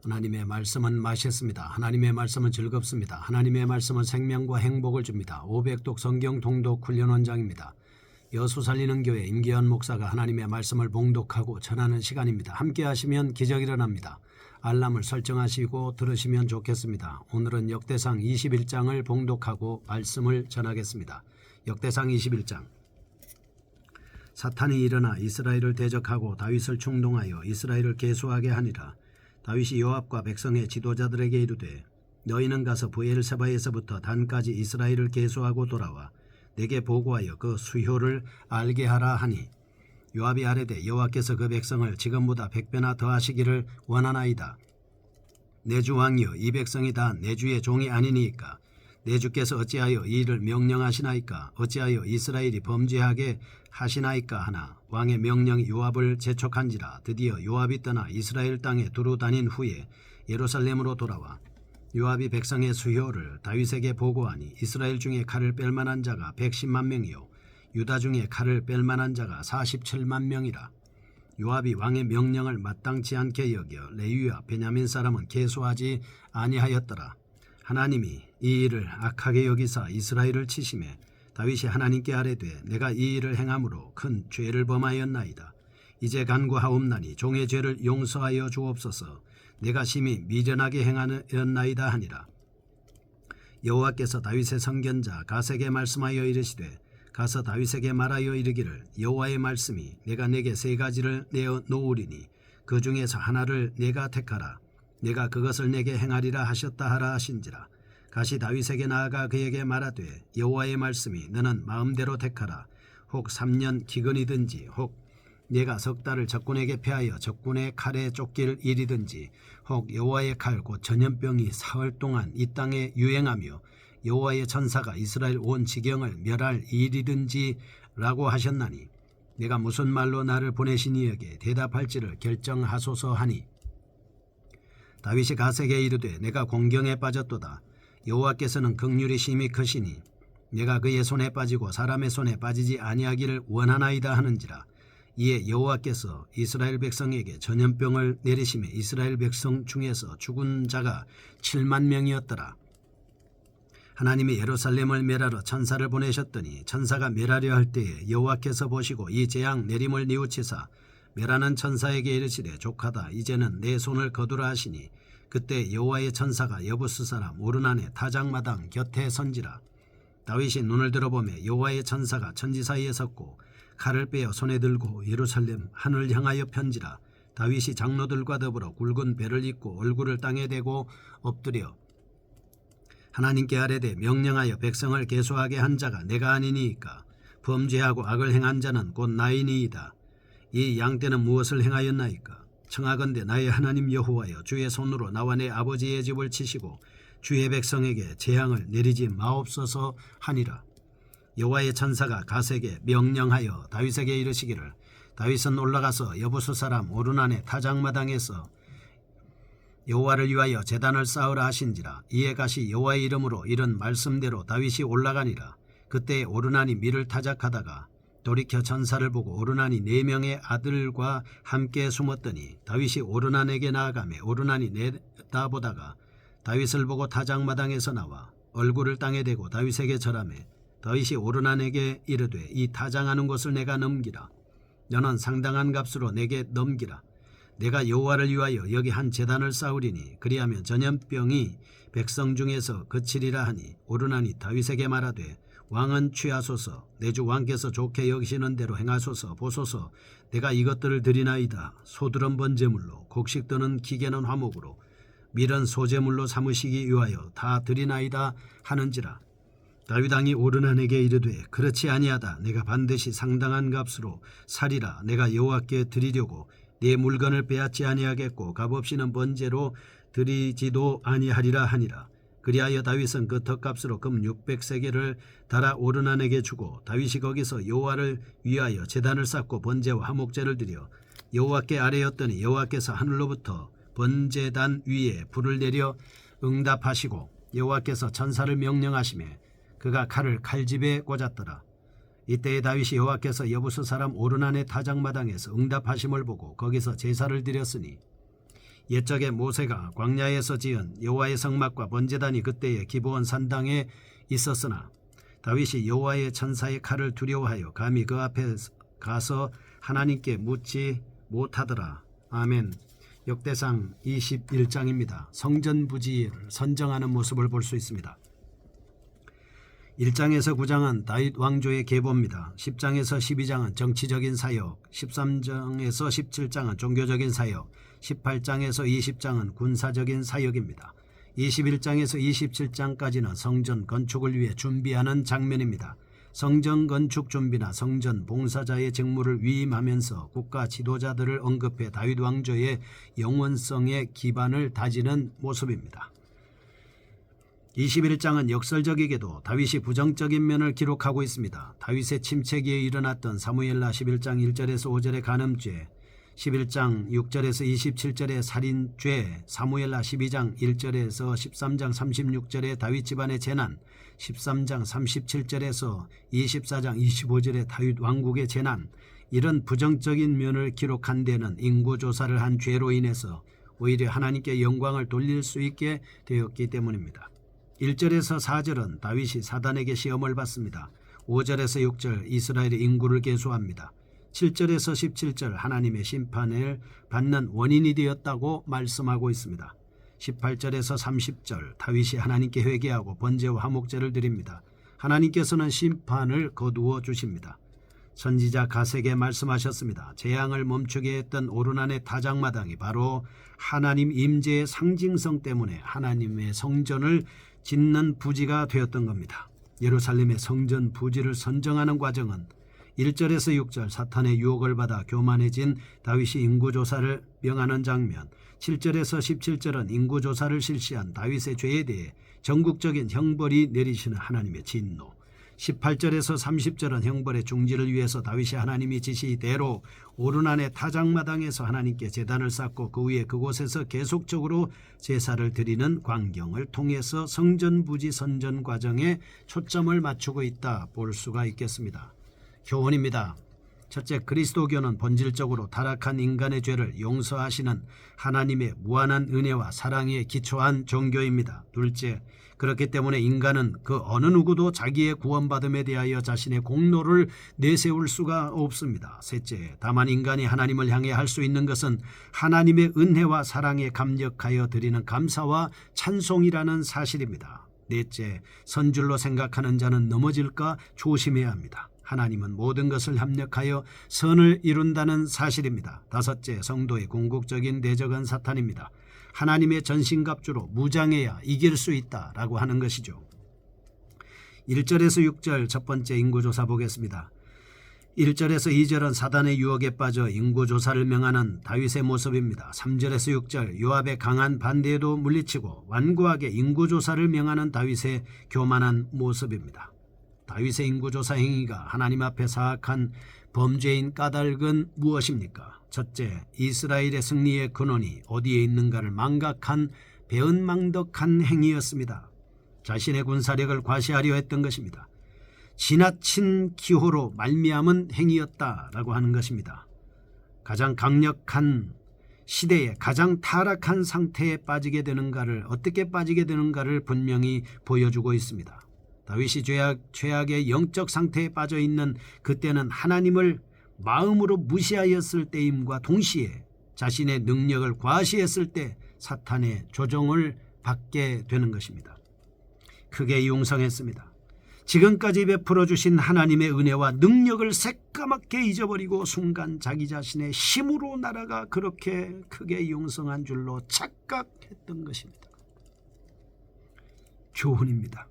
하나님의 말씀은 맛있습니다. 하나님의 말씀은 즐겁습니다. 하나님의 말씀은 생명과 행복을 줍니다. 500독 성경 통독 훈련 원장입니다. 여수 살리는 교회 임기현 목사가 하나님의 말씀을 봉독하고 전하는 시간입니다. 함께 하시면 기적이 일어납니다. 알람을 설정하시고 들으시면 좋겠습니다. 오늘은 역대상 21장을 봉독하고 말씀을 전하겠습니다. 역대상 21장. 사탄이 일어나 이스라엘을 대적하고 다윗을 충동하여 이스라엘을 계수하게 하니라. 다윗이 요압과 백성의 지도자들에게 이르되 너희는 가서 브엘세바에서부터 단까지 이스라엘을 계수하고 돌아와 내게 보고하여 그 수효를 알게 하라 하니 요압이 아뢰되 여호와께서 그 백성을 지금보다 100배나 더하시기를 원하나이다. 내 주 왕이여 이 백성이 다 내 주의 종이 아니니이까 내 주께서 어찌하여 이 일을 명령하시나이까 어찌하여 이스라엘이 범죄하게 하시나이까 하나 왕의 명령이 요압을 재촉한지라. 드디어 요압이 떠나 이스라엘 땅에 두루 다닌 후에 예루살렘으로 돌아와 요압이 백성의 수효를 다윗에게 보고하니 이스라엘 중에 칼을 뺄 만한 자가 110만 명이요 유다 중에 칼을 뺄 만한 자가 47만 명이라. 요압이 왕의 명령을 마땅치 않게 여겨 레위와 베냐민 사람은 계수하지 아니하였더라. 하나님이 이 일을 악하게 여기사 이스라엘을 치심해 다윗이 하나님께 아뢰되 내가 이 일을 행함으로 큰 죄를 범하였나이다. 이제 간구하옵나니 종의 죄를 용서하여 주옵소서. 내가 심히 미련하게 행하였나이다 하니라. 여호와께서 다윗의 선견자 갓에게 말씀하여 이르시되 가서 다윗에게 말하여 이르기를 여호와의 말씀이 내가 내게 세 가지를 내어 놓으리니 그 중에서 하나를 내가 택하라. 내가 그것을 내게 행하리라 하셨다 하라 하신지라. 갓이 다윗에게 나아가 그에게 말하되 여호와의 말씀이 너는 마음대로 택하라. 혹 3년 기근이든지 혹 내가 석 달을 적군에게 패하여 적군의 칼에 쫓길 일이든지 혹 여호와의 칼 곧 전염병이 사흘 동안 이 땅에 유행하며 여호와의 천사가 이스라엘 온 지경을 멸할 일이든지 라고 하셨나니 내가 무슨 말로 나를 보내시니 여기에 대답할지를 결정하소서 하니 다윗이 갓에게 이르되 내가 공경에 빠졌도다. 여호와께서는 긍휼이 심히 크시니 내가 그의 손에 빠지고 사람의 손에 빠지지 아니하기를 원하나이다 하는지라. 이에 여호와께서 이스라엘 백성에게 전염병을 내리심에 이스라엘 백성 중에서 죽은 자가 7만 명이었더라. 하나님이 예루살렘을 멸하러 천사를 보내셨더니 천사가 멸하려 할 때에 여호와께서 보시고 이 재앙 내림을 뉘우치사 멸하는 천사에게 이르시되 족하다. 이제는 내 손을 거두라 하시니 그때 여호와의 천사가 여부스 사람 오르난의 타작마당 곁에 선지라. 다윗이 눈을 들어보매 여호와의 천사가 천지 사이에 섰고 칼을 빼어 손에 들고 예루살렘 하늘 향하여 편지라. 다윗이 장로들과 더불어 굵은 배를 입고 얼굴을 땅에 대고 엎드려 하나님께 아뢰되 명령하여 백성을 계수하게 한 자가 내가 아니니이까 범죄하고 악을 행한 자는 곧 나이니이다. 이 양떼는 무엇을 행하였나이까? 청하건대 나의 하나님 여호와여 주의 손으로 나와 내 아버지의 집을 치시고 주의 백성에게 재앙을 내리지 마옵소서 하니라. 여호와의 천사가 갓에게 명령하여 다윗에게 이르시기를 다윗은 올라가서 여부수 사람 오르난의 타작마당에서 여호와를 위하여 제단을 쌓으라 하신지라. 이에 갓이 여호와의 이름으로 이런 말씀대로 다윗이 올라가니라. 그때 오르난이 밀을 타작하다가 돌이켜 천사를 보고 오르난이 4명의 아들과 함께 숨었더니 다윗이 오르난에게 나아가매 오르난이 내다보다가 다윗을 보고 타작마당에서 나와 얼굴을 땅에 대고 다윗에게 절하매 다윗이 오르난에게 이르되 이 타작하는 곳을 내가 넘기라. 너는 상당한 값으로 내게 넘기라. 내가 여호와를 위하여 여기 한 제단을 쌓으리니 그리하면 전염병이 백성 중에서 그치리라 하니 오르난이 다윗에게 말하되 왕은 취하소서. 내 주 왕께서 좋게 여기시는 대로 행하소서. 보소서 내가 이것들을 드리나이다. 소들은 번제물로 곡식 드는 기계는 화목으로 밀은 소제물로 삼으시기 위하여 다 드리나이다 하는지라. 다윗 왕이 오르난에게 이르되 그렇지 아니하다. 내가 반드시 상당한 값으로 사리라. 내가 여호와께 드리려고 네 물건을 빼앗지 아니하겠고 값없이는 번제로 드리지도 아니하리라 하니라. 그리하여 다윗은 그 덕값으로 금 600세겔을 달아 오르난에게 주고 다윗이 거기서 여호와를 위하여 제단을 쌓고 번제와 화목제를 드려 여호와께 아뢰었더니 여호와께서 하늘로부터 번제단 위에 불을 내려 응답하시고 여호와께서 천사를 명령하시매 그가 칼을 칼집에 꽂았더라. 이때에 다윗이 여호와께서 여부스 사람 오르난의 타작마당에서 응답하심을 보고 거기서 제사를 드렸으니 옛적에 모세가 광야에서 지은 여호와의 성막과 번제단이 그때의 기브온 산당에 있었으나 다윗이 여호와의 천사의 칼을 두려워하여 감히 그 앞에 가서 하나님께 묻지 못하더라. 아멘. 역대상 21장입니다. 성전 부지를 선정하는 모습을 볼 수 있습니다. 1장에서 9장은 다윗 왕조의 계보입니다. 10장에서 12장은 정치적인 사역, 13장에서 17장은 종교적인 사역, 18장에서 20장은 군사적인 사역입니다. 21장에서 27장까지는 성전 건축을 위해 준비하는 장면입니다. 성전 건축 준비나 성전 봉사자의 직무를 위임하면서 국가 지도자들을 언급해 다윗 왕조의 영원성의 기반을 다지는 모습입니다. 21장은 역설적이게도 다윗이 부정적인 면을 기록하고 있습니다. 다윗의 침체기에 일어났던 사무엘하 11장 1절에서 5절의 간음죄, 11장 6절에서 27절의 살인죄, 사무엘하 12장 1절에서 13장 36절의 다윗 집안의 재난, 13장 37절에서 24장 25절의 다윗 왕국의 재난, 이런 부정적인 면을 기록한 데는 인구조사를 한 죄로 인해서 오히려 하나님께 영광을 돌릴 수 있게 되었기 때문입니다. 1절에서 4절은 다윗이 사단에게 시험을 받습니다. 5절에서 6절 이스라엘의 인구를 계수합니다. 7절에서 17절 하나님의 심판을 받는 원인이 되었다고 말씀하고 있습니다. 18절에서 30절 다윗이 하나님께 회개하고 번제와 화목제를 드립니다. 하나님께서는 심판을 거두어 주십니다. 선지자 가세게 말씀하셨습니다. 재앙을 멈추게 했던 오르난의 타작마당이 바로 하나님 임재의 상징성 때문에 하나님의 성전을 짓는 부지가 되었던 겁니다. 예루살렘의 성전 부지를 선정하는 과정은 1절에서 6절 사탄의 유혹을 받아 교만해진 다윗이 인구조사를 명하는 장면, 7절에서 17절은 인구조사를 실시한 다윗의 죄에 대해 전국적인 형벌이 내리시는 하나님의 진노, 18절에서 30절은 형벌의 중지를 위해서 다윗이 하나님의 지시대로 오르난의 타작마당에서 하나님께 제단을 쌓고 그 위에 그곳에서 계속적으로 제사를 드리는 광경을 통해서 성전 부지 선전 과정에 초점을 맞추고 있다 볼 수가 있겠습니다. 교훈입니다. 첫째, 그리스도교는 본질적으로 타락한 인간의 죄를 용서하시는 하나님의 무한한 은혜와 사랑에 기초한 종교입니다. 둘째, 그렇기 때문에 인간은 그 어느 누구도 자기의 구원받음에 대하여 자신의 공로를 내세울 수가 없습니다. 셋째, 다만 인간이 하나님을 향해 할 수 있는 것은 하나님의 은혜와 사랑에 감격하여 드리는 감사와 찬송이라는 사실입니다. 넷째, 선줄로 생각하는 자는 넘어질까 조심해야 합니다. 하나님은 모든 것을 협력하여 선을 이룬다는 사실입니다. 다섯째, 성도의 궁극적인 대적은 사탄입니다. 하나님의 전신갑주로 무장해야 이길 수 있다라고 하는 것이죠. 1절에서 6절 첫 번째 인구조사 보겠습니다. 1절에서 2절은 사단의 유혹에 빠져 인구조사를 명하는 다윗의 모습입니다. 3절에서 6절 요압의 강한 반대에도 물리치고 완고하게 인구조사를 명하는 다윗의 교만한 모습입니다. 다윗의 인구조사 행위가 하나님 앞에 사악한 범죄인 까닭은 무엇입니까? 첫째, 이스라엘의 승리의 근원이 어디에 있는가를 망각한 배은망덕한 행위였습니다. 자신의 군사력을 과시하려 했던 것입니다. 지나친 기호로 말미암은 행위였다라고 하는 것입니다. 가장 강력한 시대에 가장 타락한 상태에 빠지게 되는가를, 어떻게 빠지게 되는가를 분명히 보여주고 있습니다. 다윗이 죄악의 영적 상태에 빠져 있는 그때는 하나님을 마음으로 무시하였을 때임과 동시에 자신의 능력을 과시했을 때 사탄의 조종을 받게 되는 것입니다. 크게 융성했습니다. 지금까지 베풀어 주신 하나님의 은혜와 능력을 새까맣게 잊어버리고 순간 자기 자신의 힘으로 나라가 그렇게 크게 융성한 줄로 착각했던 것입니다. 교훈입니다.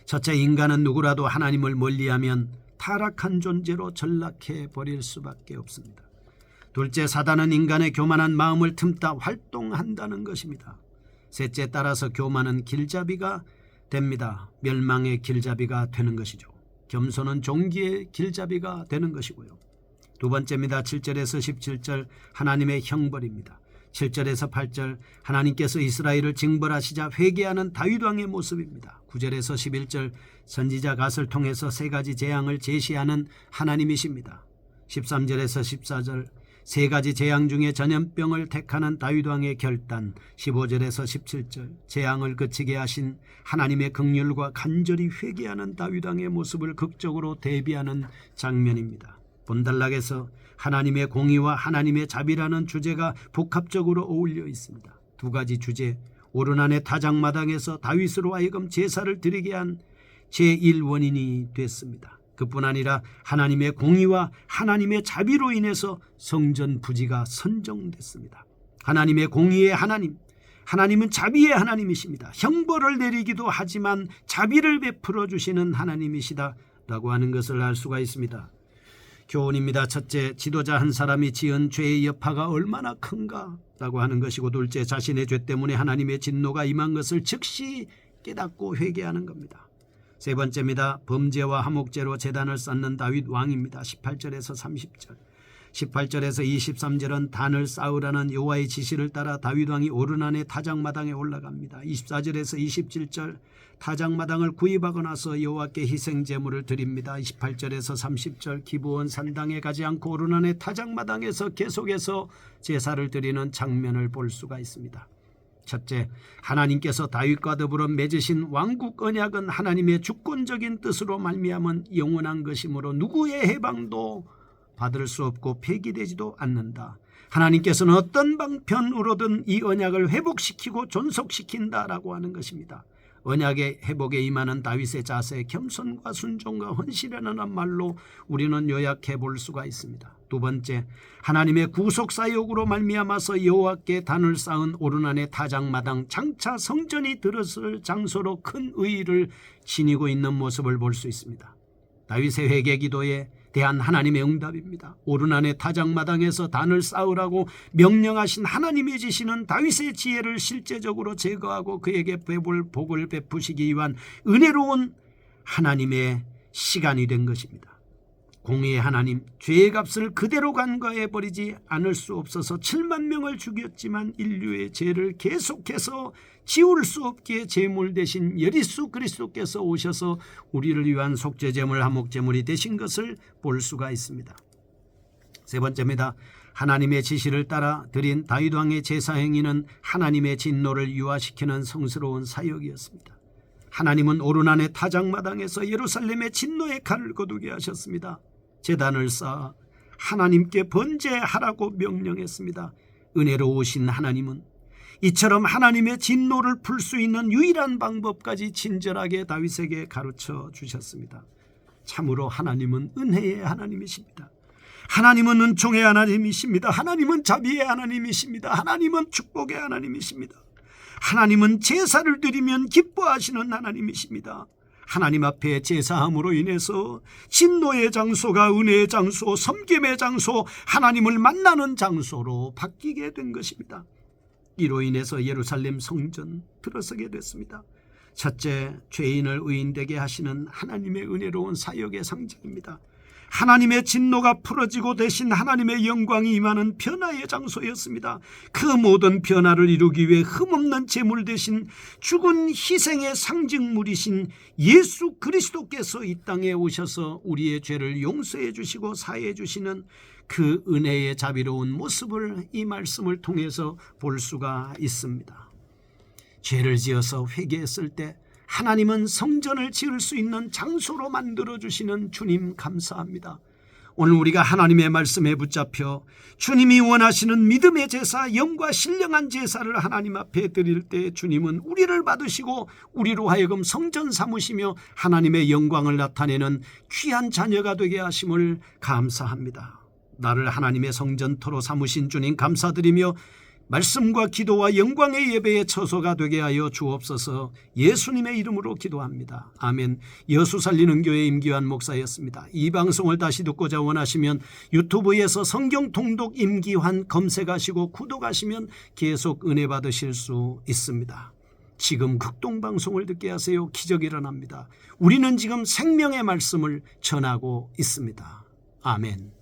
첫째, 인간은 누구라도 하나님을 멀리하면 타락한 존재로 전락해 버릴 수밖에 없습니다. 둘째, 사단은 인간의 교만한 마음을 틈타 활동한다는 것입니다. 셋째, 따라서 교만은 길잡이가 됩니다. 멸망의 길잡이가 되는 것이죠. 겸손은 종기의 길잡이가 되는 것이고요. 두 번째입니다. 7절에서 17절 하나님의 형벌입니다. 7절에서 8절 하나님께서 이스라엘을 징벌하시자 회개하는 다윗 왕의 모습입니다. 9절에서 11절 선지자 갓을 통해서 세 가지 재앙을 제시하는 하나님이십니다. 13절에서 14절 세 가지 재앙 중에 전염병을 택하는 다윗 왕의 결단, 15절에서 17절, 재앙을 그치게 하신 하나님의 긍휼과 간절히 회개하는 다윗 왕의 모습을 극적으로 대비하는 장면입니다. 본단락에서 하나님의 공의와 하나님의 자비라는 주제가 복합적으로 어울려 있습니다. 두 가지 주제, 오르난의 타작마당에서 다윗으로 하여금 제사를 드리게 한 제1원인이 됐습니다. 그뿐 아니라 하나님의 공의와 하나님의 자비로 인해서 성전 부지가 선정됐습니다. 하나님의 공의의 하나님, 하나님은 자비의 하나님이십니다. 형벌을 내리기도 하지만 자비를 베풀어 주시는 하나님이시다라고 하는 것을 알 수가 있습니다. 교훈입니다. 첫째, 지도자 한 사람이 지은 죄의 여파가 얼마나 큰가 라고 하는 것이고, 둘째, 자신의 죄 때문에 하나님의 진노가 임한 것을 즉시 깨닫고 회개하는 겁니다. 세 번째입니다. 범죄와 화목제로 제단을 쌓는 다윗 왕입니다. 18절에서 30절, 18절에서 23절은 단을 쌓으라는 여호와의 지시를 따라 다윗 왕이 오르난의 타작마당에 올라갑니다. 24절에서 27절, 타작마당을 구입하고 나서 여호와께 희생제물을 드립니다. 28절에서 30절, 기브온 산당에 가지 않고 오르난의 타작마당에서 계속해서 제사를 드리는 장면을 볼 수가 있습니다. 첫째, 하나님께서 다윗과 더불어 맺으신 왕국 언약은 하나님의 주권적인 뜻으로 말미암은 영원한 것이므로 누구의 해방도 받을 수 없고 폐기되지도 않는다. 하나님께서는 어떤 방편으로든 이 언약을 회복시키고 존속시킨다라고 하는 것입니다. 언약의 회복에 임하는 다윗의 자세, 겸손과 순종과 헌신이라는 말로 우리는 요약해 볼 수가 있습니다. 두 번째, 하나님의 구속사역으로 말미암아서 여호와께 단을 쌓은 오르난의 타작마당, 장차 성전이 들어설 장소로 큰 의의를 지니고 있는 모습을 볼 수 있습니다. 다윗의 회개 기도에 대한 하나님의 응답입니다. 오르난의 타작마당에서 단을 쌓으라고 명령하신 하나님의 지시는 다윗의 지혜를 실제적으로 제거하고 그에게 복을 베푸시기 위한 은혜로운 하나님의 시간이 된 것입니다. 공의의 하나님, 죄의 값을 그대로 간과해버리지 않을 수 없어서 7만 명을 죽였지만 인류의 죄를 계속해서 지울 수 없기에 제물 대신 예수 그리스도께서 오셔서 우리를 위한 속죄제물, 화목제물이 되신 것을 볼 수가 있습니다. 세 번째입니다. 하나님의 지시를 따라 드린 다윗 왕의 제사 행위는 하나님의 진노를 유화시키는 성스러운 사역이었습니다. 하나님은 오르난의 타작마당에서 예루살렘의 진노의 칼을 거두게 하셨습니다. 제단을 쌓아 하나님께 번제하라고 명령했습니다. 은혜로우신 하나님은 이처럼 하나님의 진노를 풀 수 있는 유일한 방법까지 친절하게 다윗에게 가르쳐 주셨습니다. 참으로 하나님은 은혜의 하나님이십니다. 하나님은 은총의 하나님이십니다. 하나님은 자비의 하나님이십니다. 하나님은 축복의 하나님이십니다. 하나님은 제사를 드리면 기뻐하시는 하나님이십니다. 하나님 앞에 제사함으로 인해서 진노의 장소가 은혜의 장소, 섬김의 장소, 하나님을 만나는 장소로 바뀌게 된 것입니다. 이로 인해서 예루살렘 성전 들어서게 됐습니다. 첫째, 죄인을 의인되게 하시는 하나님의 은혜로운 사역의 상징입니다. 하나님의 진노가 풀어지고 대신 하나님의 영광이 임하는 변화의 장소였습니다. 그 모든 변화를 이루기 위해 흠없는 제물 대신 죽은 희생의 상징물이신 예수 그리스도께서 이 땅에 오셔서 우리의 죄를 용서해 주시고 사해 주시는 그 은혜의 자비로운 모습을 이 말씀을 통해서 볼 수가 있습니다. 죄를 지어서 회개했을 때 하나님은 성전을 지을 수 있는 장소로 만들어주시는 주님 감사합니다. 오늘 우리가 하나님의 말씀에 붙잡혀 주님이 원하시는 믿음의 제사, 영과 신령한 제사를 하나님 앞에 드릴 때 주님은 우리를 받으시고 우리로 하여금 성전 삼으시며 하나님의 영광을 나타내는 귀한 자녀가 되게 하심을 감사합니다. 나를 하나님의 성전터로 삼으신 주님 감사드리며 말씀과 기도와 영광의 예배의 처소가 되게 하여 주옵소서. 예수님의 이름으로 기도합니다. 아멘. 여수 살리는 교회 임기환 목사였습니다. 이 방송을 다시 듣고자 원하시면 유튜브에서 성경 통독 임기환 검색하시고 구독하시면 계속 은혜 받으실 수 있습니다. 지금 극동방송을 듣게 하세요. 기적이 일어납니다. 우리는 지금 생명의 말씀을 전하고 있습니다. 아멘.